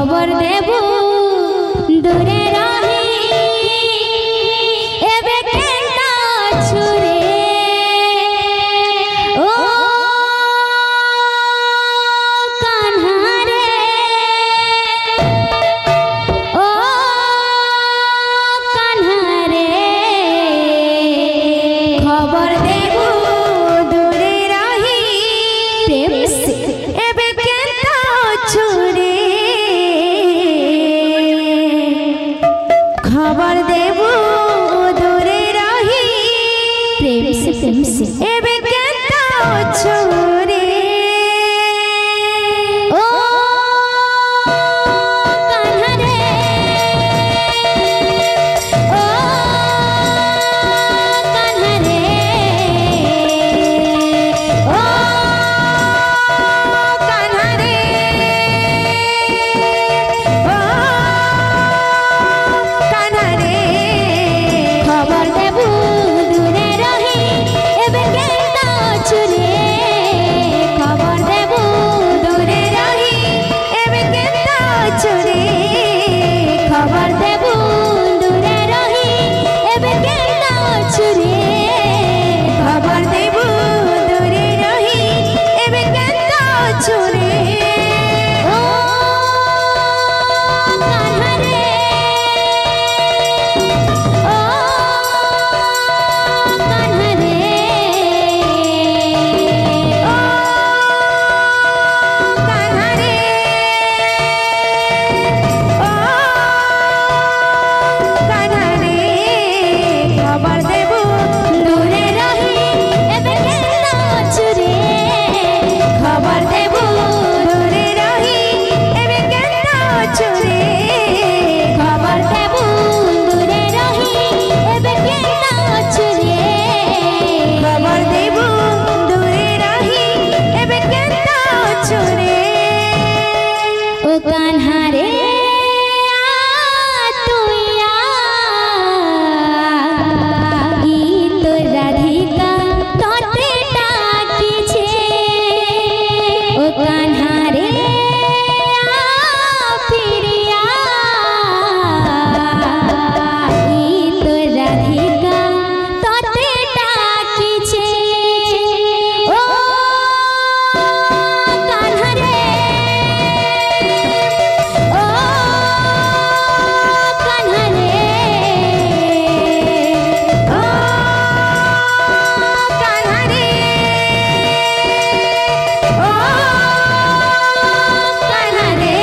खबर देबू दूरे रही एबे केना छुरे ओ कान्हा रे ओ कान्हा रे खबर देबू दूरे रही प्रेम से एबे केना छुरे खबर देबू दूरे रही प्रेम से एबे केना छुरे ओ कान्हा रे ओ कान्हा रे ओ कान्हा रे ओ कान्हा रे खबर देबू दूरे रही एबे केना छुरे खबर देबू दूरे रही एबे केना छुरे खबर देबू दूरे रही एबे केना छुरे खबर देबू दूरे रही एबे केना छुरे ओ कान्हा रे ओ कान्हा रे ओ कान्हा रे ओ कान्हा रे खबर देबू दूरे रही एबे केना छुरे खबर देबू दूरे रही एबे केना छुरे खबर देबू दूरे रही एबे केना छुरे खबर देबू दूरे रही एबे केना छुरे ओ कान्हा रे तू ई तो राधिका तोते डाकी छे ओ कान्हा रे प्रिया ई तो राधिका तोते डाकी छे ओ कान्हा रे ओ कान्हा रे ओ कान्हा रे ओ कान्हा रे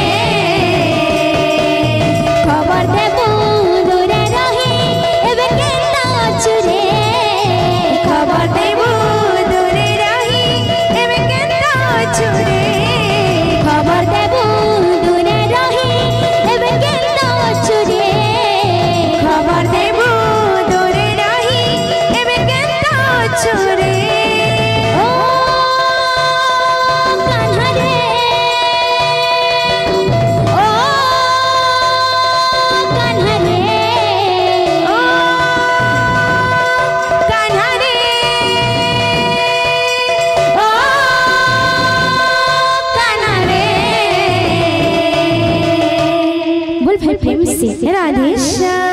खबर देबू दूरे रही एबे केना छुरे खबर देबू दूरे रही एबे केना छुरे खबर देबू दूरे रही एबे केना छुरे खबर देबू दूरे रही एबे केना छुरे ओ कान्हा रे ओ कान्हा रे ओ कान्हा रे ओ कान्हा रे बोल भाई प्रेम से राधे श्याम।